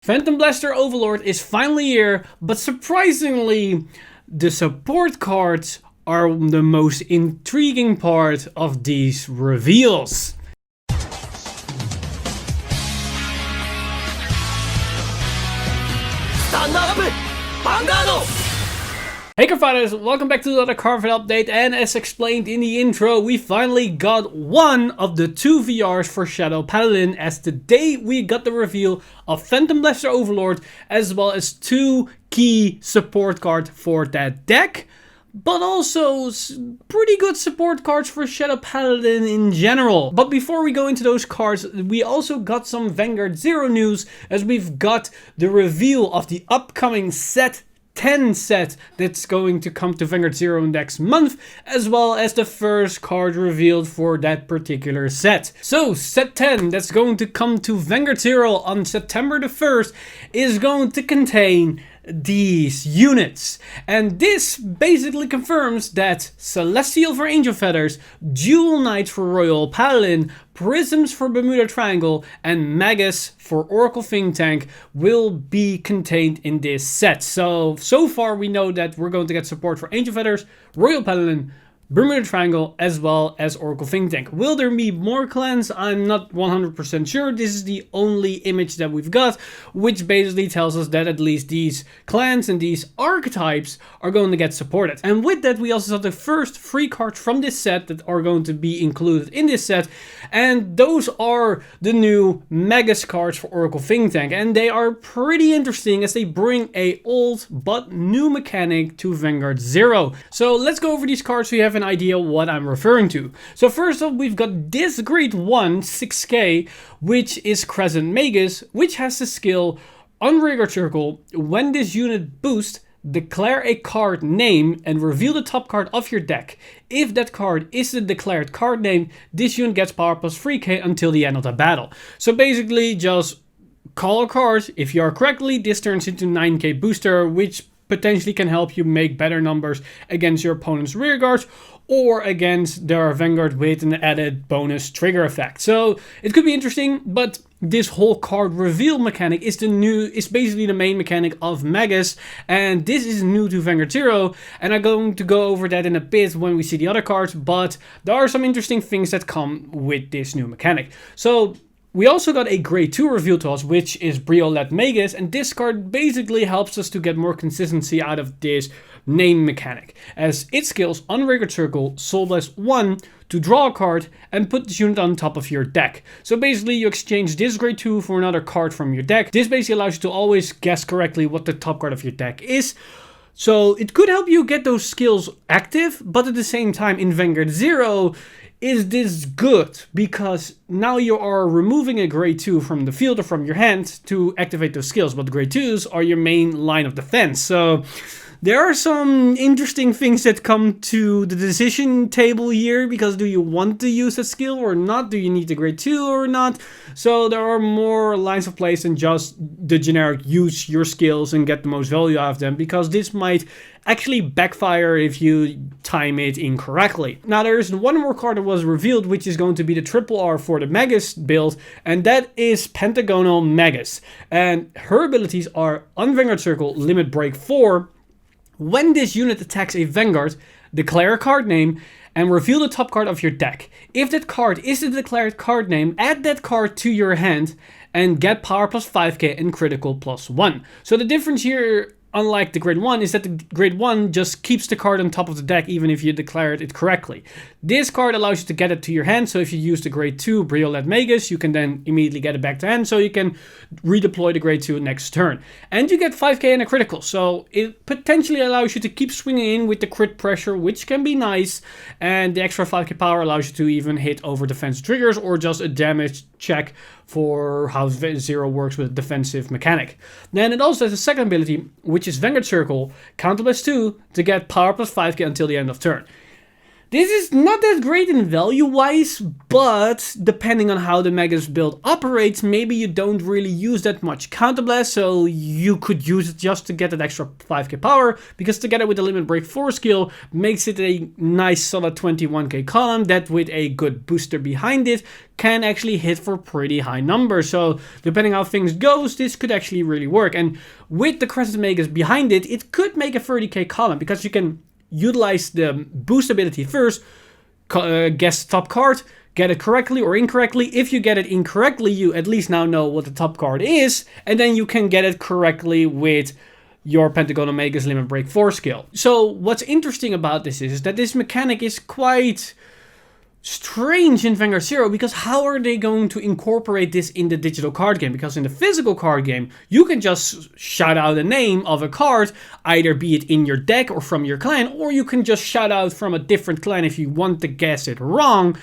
Phantom Blaster Overlord is finally here, but surprisingly, the support cards are the most intriguing part of these reveals. Stand up! Vanguard! Hey Cardfighters, welcome back to another Cardfight update, and as explained in the intro, we finally got one of the two VRs for Shadow Paladin, as today we got the reveal of Phantom Blaster Overlord, as well as two key support cards for that deck, but also pretty good support cards for Shadow Paladin in general. But before we go into those cards, we also got some Vanguard Zero news, as we've got the reveal of the upcoming set 10 set that's going to come to Vanguard Zero next month, as well as the first card revealed for that particular set. So set 10 that's going to come to Vanguard Zero on September the 1st is going to contain these units, and this basically confirms that Celestial for Angel Feathers, Jewel Knights for Royal Paladin, Prisms for Bermuda Triangle, and Magus for Oracle Think Tank will be contained in this set. So far we know that we're going to get support for Angel Feathers, Royal Paladin, Bermuda Triangle, as well as Oracle Think Tank. Will there be more clans? I'm not 100% sure. This is the only image that we've got, which basically tells us that at least these clans and these archetypes are going to get supported. And with that, we also saw the first free cards from this set that are going to be included in this set. And those are the new Magus cards for Oracle Think Tank. And they are pretty interesting, as they bring a old but new mechanic to Vanguard Zero. So let's go over these cards so you have an idea what I'm referring to. So first up, we've got this Grade 1 6k, which is Crescent Magus, which has the skill Untitled Chapter. When this unit boosts, declare a card name and reveal the top card of your deck. If that card is the declared card name, this unit gets power plus 3k until the end of the battle. So basically just call a card. If you are correctly, this turns into 9k booster, which potentially can help you make better numbers against your opponent's rear guards or against their Vanguard with an added bonus trigger effect. So it could be interesting, but this whole card reveal mechanic is basically the main mechanic of Magus, and this is new to Vanguard Zero, and I'm going to go over that in a bit when we see the other cards, but there are some interesting things that come with this new mechanic. So we also got a Grade 2 reveal to us, which is Briolette Magus, and this card basically helps us to get more consistency out of this name mechanic, as it skills Untitled Circle, Soul Blast 1 to draw a card and put this unit on top of your deck. So basically you exchange this Grade 2 for another card from your deck. This basically allows you to always guess correctly what the top card of your deck is. So it could help you get those skills active, but at the same time in Vanguard Zero, is this good? Because now you are removing a Grade 2 from the field or from your hand to activate those skills, but Grade 2s are your main line of defense. So there are some interesting things that come to the decision table here, because do you want to use a skill or not? Do you need the Grade 2 or not? So there are more lines of play than just the generic use your skills and get the most value out of them, because this might actually backfire if you time it incorrectly. Now there is one more card that was revealed, which is going to be the triple R for the Magus build, and that is Pentagonal Magus. And her abilities are Vanguard Circle, Limit Break 4. When this unit attacks a Vanguard, declare a card name and reveal the top card of your deck. If that card is the declared card name, add that card to your hand and get power plus 5k and critical plus 1. So the difference here, unlike the Grade 1, is that the Grade 1 just keeps the card on top of the deck even if you declared it correctly. This card allows you to get it to your hand, so if you use the Grade 2 Briolette Magus, you can then immediately get it back to hand, so you can redeploy the Grade 2 next turn. And you get 5k and a critical, so it potentially allows you to keep swinging in with the crit pressure, which can be nice, and the extra 5k power allows you to even hit over defense triggers or just a damage check for how Zero works with a defensive mechanic. Then it also has a second ability, which is Vanguard Circle, Counter plus 2 to get power plus 5k until the end of turn. This is not that great in value-wise, but depending on how the Magus build operates, maybe you don't really use that much counterblast, so you could use it just to get that extra 5k power, because together with the Limit Break 4 skill, makes it a nice solid 21k column that with a good booster behind it, can actually hit for pretty high numbers. So depending how things goes, this could actually really work. And with the Crescent Magus behind it, it could make a 30k column, because you can utilize the boost ability first, guess top card, get it correctly or incorrectly. If you get it incorrectly, you at least now know what the top card is, and then you can get it correctly with your Pentagonal Magus Limit Break 4 skill. So what's interesting about this is that this mechanic is quite strange in Vanguard 0, because how are they going to incorporate this in the digital card game? Because in the physical card game, you can just shout out the name of a card, either be it in your deck or from your clan, or you can just shout out from a different clan if you want to guess it wrong.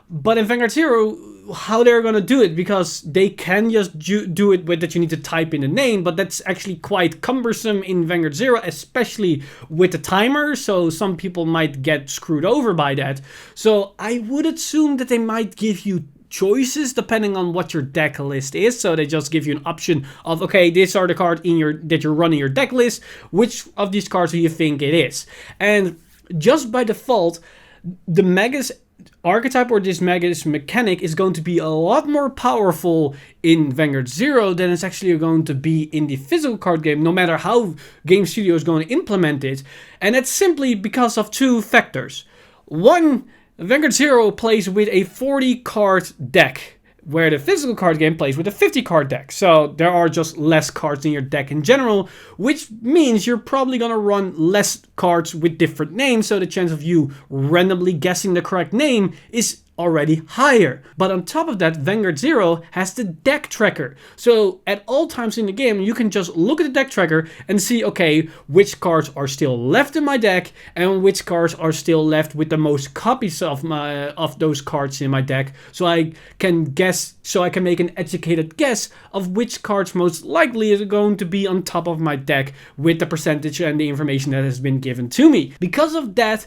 But in Vanguard 0, how they're going to do it, because they can just do it with that you need to type in the name, but that's actually quite cumbersome in Vanguard 0, especially with the timer, so some people might get screwed over by that. So I would assume that they might give you choices depending on what your deck list is, so they just give you an option of, okay, these are the cards that you're running your deck list, which of these cards do you think it is? And just by default, the Magus archetype or this Magus mechanic is going to be a lot more powerful in Vanguard 0 than it's actually going to be in the physical card game, no matter how Game Studio is going to implement it. And that's simply because of two factors. One, Vanguard 0 plays with a 40 card deck, where the physical card game plays with a 50 card deck. So there are just less cards in your deck in general, which means you're probably going to run less cards with different names, so the chance of you randomly guessing the correct name is already higher. But on top of that, Vanguard 0 has the deck tracker. So at all times in the game, you can just look at the deck tracker and see, okay, which cards are still left in my deck and which cards are still left with the most copies of those cards in my deck. So I can make an educated guess of which cards most likely is going to be on top of my deck with the percentage and the information that has been given to me. Because of that,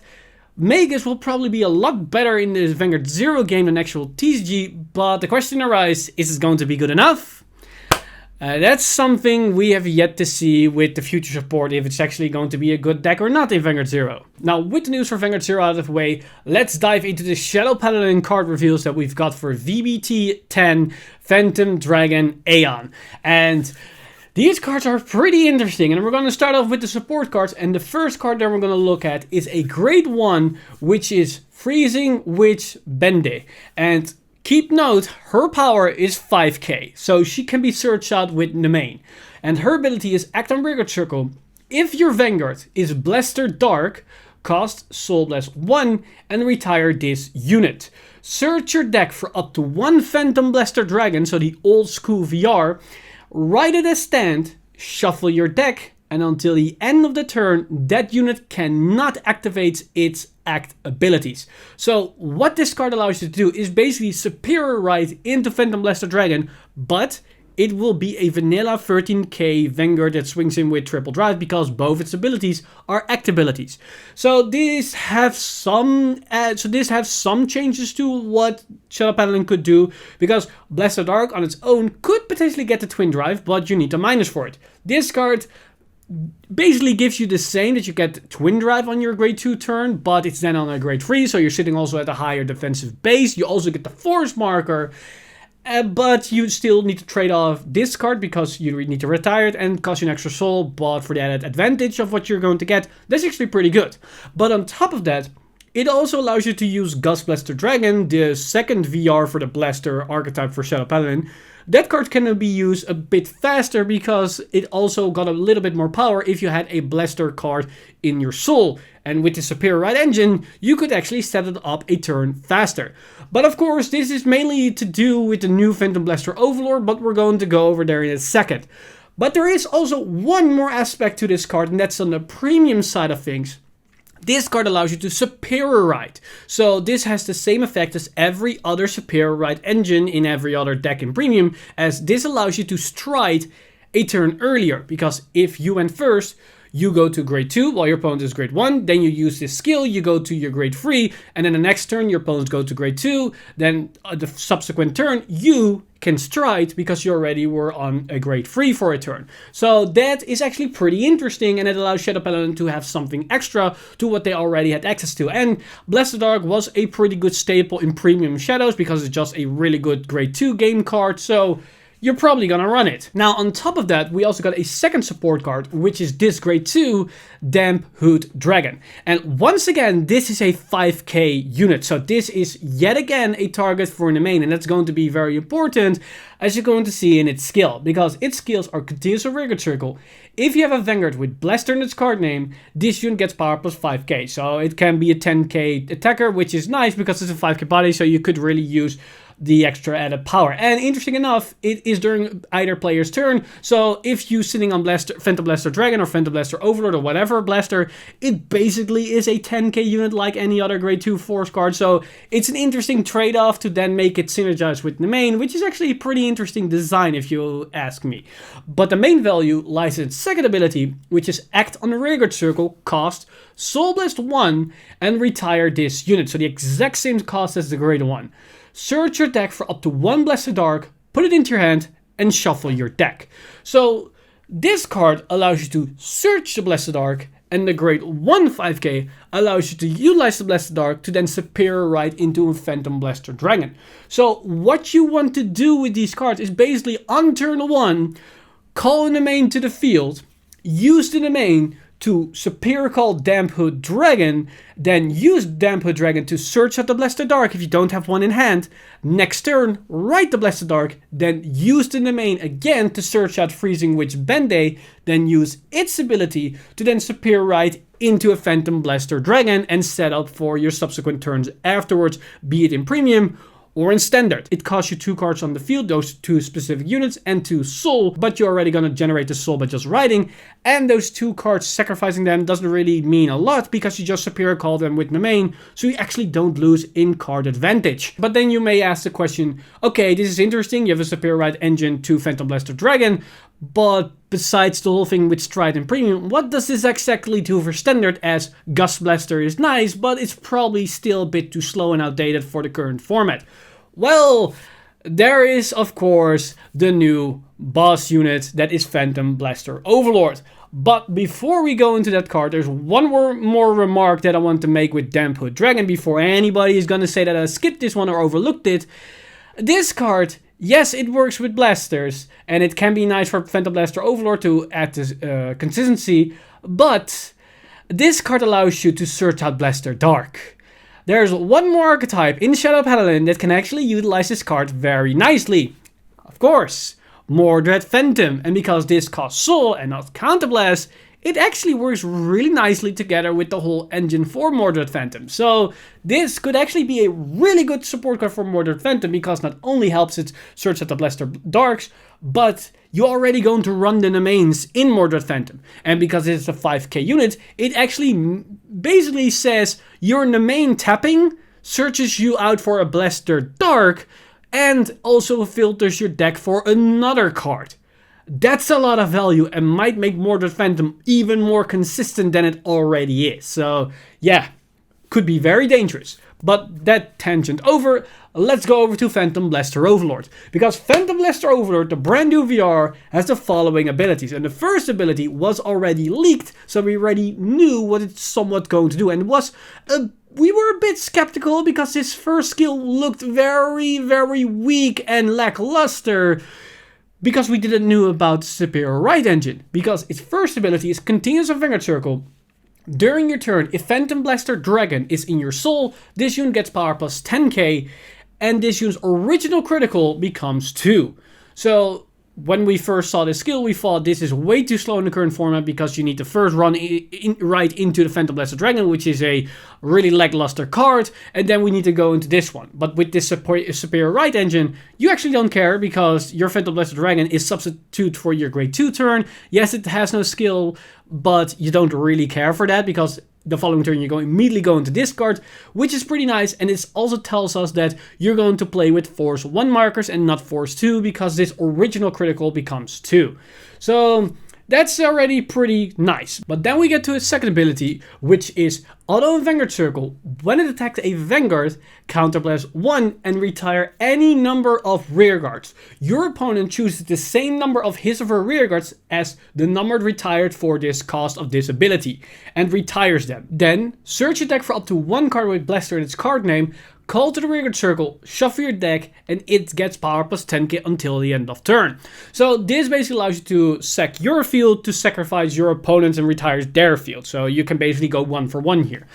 Magus will probably be a lot better in this Vanguard 0 game than actual TCG, but the question arises, is it going to be good enough? That's something we have yet to see with the future support, if it's actually going to be a good deck or not in Vanguard 0. Now, with the news for Vanguard 0 out of the way, let's dive into the Shadow Paladin card reveals that we've got for VBT 10 Phantom Dragon Aeon. And these cards are pretty interesting, and we're going to start off with the support cards, and the first card that we're going to look at is a grade 1, which is Freezing Witch Bende. And keep note, her power is 5k, so she can be searched out with the main. And her ability is Act on Vanguard Circle. If your Vanguard is Blaster Dark, cost Soul Blast 1 and retire this unit. Search your deck for up to one Phantom Blaster Dragon, so the old school VR, write it as stand, shuffle your deck, and until the end of the turn, that unit cannot activate its act abilities. So what this card allows you to do is basically Superior Right into Phantom Blaster Dragon, but it will be a vanilla 13k Vanguard that swings in with triple drive because both its abilities are act abilities. So this have some changes to what Shadow Paladin could do, because Blaster Dark on its own could potentially get the twin drive, but you need a minus for it. This card basically gives you the same, that you get twin drive on your grade 2 turn, but it's then on a grade 3, so you're sitting also at a higher defensive base. You also get the force marker. But you still need to trade off this card because you need to retire it and cost you an extra soul, but for the added advantage of what you're going to get, that's actually pretty good. But on top of that, it also allows you to use Gust Blaster Dragon, the second VR for the Blaster archetype for Shadow Paladin. That card can be used a bit faster because it also got a little bit more power if you had a Blaster card in your soul. And with the Superior Right engine, you could actually set it up a turn faster. But of course, this is mainly to do with the new Phantom Blaster Overlord, but we're going to go over there in a second. But there is also one more aspect to this card, and that's on the premium side of things. This card allows you to Superior Right. So this has the same effect as every other Superior Right engine in every other deck in premium, as this allows you to stride a turn earlier, because if you went first, you go to grade 2 while your opponent is grade 1, then you use this skill, you go to your grade 3, and then the next turn your opponents go to grade 2, then the subsequent turn you can stride because you already were on a grade 3 for a turn. So that is actually pretty interesting, and it allows Shadow Paladin to have something extra to what they already had access to. And Blaster Dark was a pretty good staple in Premium Shadows because it's just a really good grade 2 game card, so you're probably gonna run it. Now, on top of that, we also got a second support card, which is this grade 2 Damp Hood Dragon. And once again, this is a 5k unit. So this is yet again a target for the main, and that's going to be very important, as you're going to see in its skill, because its skills are Continuous Vanguard Circle. If you have a Vanguard with Blaster in its card name, this unit gets power plus 5k. So it can be a 10k attacker, which is nice because it's a 5k body, so you could really use the extra added power. And interesting enough, it is during either player's turn, so if you're sitting on Phantom Blaster Dragon or Phantom Blaster Overlord or whatever blaster, it basically is a 10k unit like any other grade 2 force card, so it's an interesting trade-off to then make it synergize with the main, which is actually a pretty interesting design if you ask me. But the main value lies in its second ability, which is Act on the Rearguard Circle, cost Soul Blast 1, and retire this unit, so the exact same cost as the grade 1. Search your deck for up to 1 Blaster Dark, put it into your hand, and shuffle your deck. So this card allows you to search the Blaster Dark, and the grade 1 5k allows you to utilize the Blaster Dark to then superior right into a Phantom Blaster Dragon. So what you want to do with these cards is basically on turn 1, call in the main to the field, use the main to superior call Damp Hood Dragon, then use Damp Hood Dragon to search out the Blaster Dark if you don't have one in hand. Next turn, write the Blaster Dark, then use the main again to search out Freezing Witch Bende, then use its ability to then superior right into a Phantom Blaster Dragon and set up for your subsequent turns afterwards, be it in Premium or in Standard. It costs you 2 cards on the field, those 2 specific units, and 2 soul, but you're already gonna generate the soul by just writing, and those 2 cards, sacrificing them doesn't really mean a lot because you just superior call them with the main, so you actually don't lose in card advantage. But then you may ask the question, okay, this is interesting, you have a superior right engine to Phantom Blaster Dragon, but besides the whole thing with Stride and Premium, what does this exactly do for Standard, as Gust Blaster is nice, but it's probably still a bit too slow and outdated for the current format? Well, there is of course the new boss unit that is Phantom Blaster Overlord. But before we go into that card, there's one more remark that I want to make with Damp Hood Dragon before anybody is gonna say that I skipped this one or overlooked it. This card, yes, it works with blasters, and it can be nice for Phantom Blaster Overlord to add this consistency, but this card allows you to search out Blaster Dark. There's one more archetype in Shadow Paladin that can actually utilize this card very nicely. Of course, Mordred Phantom, and because this costs soul and not counterblast, it actually works really nicely together with the whole engine for Mordred Phantom. So this could actually be a really good support card for Mordred Phantom because not only helps it search out the Blaster Darks, but you're already going to run the mains in Mordred Phantom. And because it's a 5k unit, it actually basically says your main tapping searches you out for a Blaster Dark and also filters your deck for another card. That's a lot of value and might make Mordred Phantom even more consistent than it already is. So yeah, could be very dangerous. But that tangent over, let's go over to Phantom Blaster Overlord. Because Phantom Blaster Overlord, the brand new VR, has the following abilities. And the first ability was already leaked, so we already knew what it's somewhat going to do. And we were a bit skeptical because his first skill looked very, very weak and lackluster, because we didn't know about the superior right engine. Because its first ability is Continuous Vanguard Circle. During your turn, if Phantom Blaster Dragon is in your soul, this unit gets power plus 10k, and this unit's original critical becomes 2. So when we first saw this skill, we thought this is way too slow in the current format because you need to first run right into the Phantom Blaster Dragon, which is a really lackluster card, and then we need to go into this one. But with this superior right engine, you actually don't care because your Phantom Blaster Dragon is substitute for your grade 2 turn. Yes, it has no skill, but you don't really care for that because the following turn you're going immediately go into discard, which is pretty nice, and it also tells us that you're going to play with Force 1 markers and not Force 2 because this original critical becomes 2. So That's already pretty nice. But then we get to his second ability, which is Auto Vanguard Circle. When it attacks a Vanguard, counterblast 1 and retire any number of rearguards. Your opponent chooses the same number of his or her rearguards as the number retired for this cost of this ability, and retires them. Then, search your deck for up to 1 card with Blaster in its card name, call to the rearguard circle, shuffle your deck, and it gets power plus 10k until the end of turn. So this basically allows you to sack your field to sacrifice your opponent's and retires their field. So you can basically go 1 for 1 here.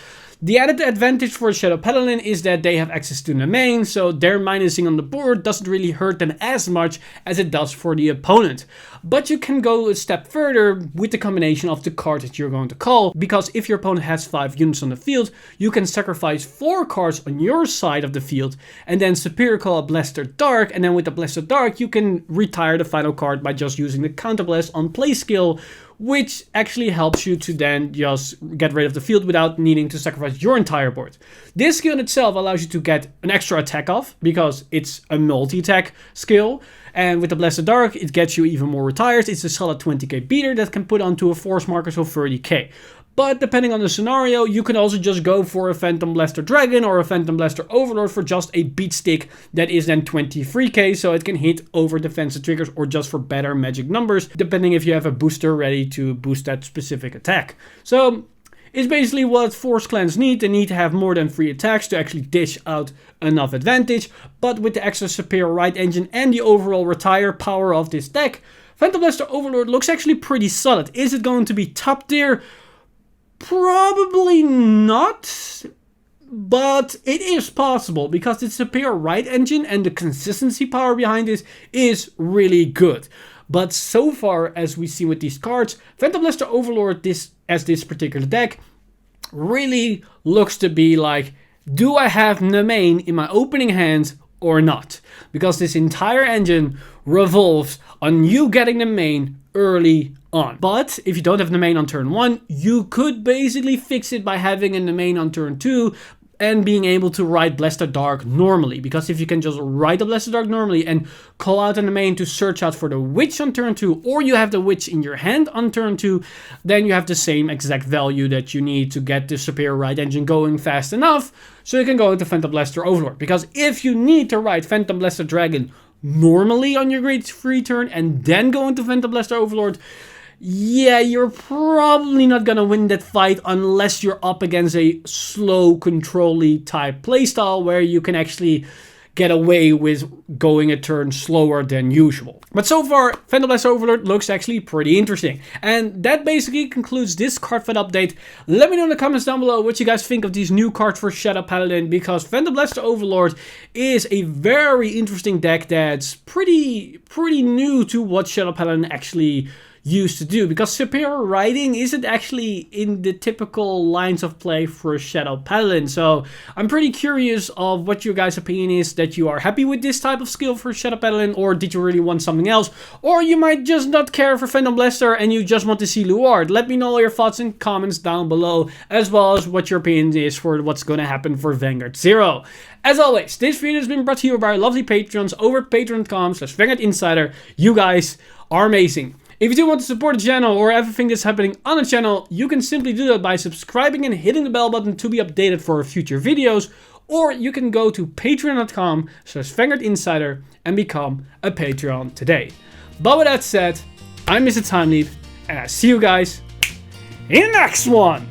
The added advantage for Shadow Paladin is that they have access to the main, so their minusing on the board doesn't really hurt them as much as it does for the opponent. But you can go a step further with the combination of the cards that you're going to call, because if your opponent has 5 units on the field, you can sacrifice 4 cards on your side of the field, and then Superior Call a Blaster Dark, and then with the Blaster Dark you can retire the final card by just using the Counterblast on play skill, which actually helps you to then just get rid of the field without needing to sacrifice your entire board. This skill in itself allows you to get an extra attack off, because it's a multi-attack skill. And with the Blaster Dark, it gets you even more retires. It's a solid 20k beater that can put onto a force marker, so 30k. But depending on the scenario, you can also just go for a Phantom Blaster Dragon or a Phantom Blaster Overlord for just a beat stick that is then 23k, so it can hit over defensive triggers or just for better magic numbers, depending if you have a booster ready to boost that specific attack. So it's basically what Force Clans need. They need to have more than 3 attacks to actually dish out enough advantage, but with the extra superior right engine and the overall retire power of this deck, Phantom Blaster Overlord looks actually pretty solid. Is it going to be top tier? Probably not, but it is possible because its superior right engine and the consistency power behind this is really good. But so far as we see with these cards, Phantom Blaster Overlord this particular deck really looks to be like, do I have the main in my opening hand or not? Because this entire engine revolves on you getting the main early on. But if you don't have the main on turn 1, you could basically fix it by having in the main on turn 2 and being able to ride Blaster Dark normally. Because if you can just ride the Blaster Dark normally and call out in the main to search out for the Witch on turn 2, or you have the Witch in your hand on turn 2, then you have the same exact value that you need to get the superior ride engine going fast enough so you can go into Phantom Blaster Overlord. Because if you need to ride Phantom Blaster Dragon normally on your grade 3 turn and then go into Phantom Blaster Overlord, yeah, you're probably not gonna win that fight unless you're up against a slow control-y type playstyle where you can actually get away with going a turn slower than usual. But so far, Phantom Blaster Overlord looks actually pretty interesting. And that basically concludes this Cardfight update. Let me know in the comments down below what you guys think of these new cards for Shadow Paladin, because Phantom Blaster Overlord is a very interesting deck that's pretty new to what Shadow Paladin actually used to do, because superior riding isn't actually in the typical lines of play for Shadow Paladin. So I'm pretty curious of what your guys' opinion is, that you are happy with this type of skill for Shadow Paladin, or did you really want something else, or you might just not care for Phantom Blaster and you just want to see Luard. Let me know all your thoughts and comments down below, as well as what your opinion is for what's going to happen for Vanguard 0. As always, this video has been brought to you by our lovely Patreons over at patreon.com/VanguardInsider. You guys are amazing. If you do want to support the channel or everything that's happening on the channel, you can simply do that by subscribing and hitting the bell button to be updated for future videos, or you can go to patreon.com/VanguardInsider and become a Patreon today. But with that said, I'm Mr. Timeleap, and I see you guys in the next one!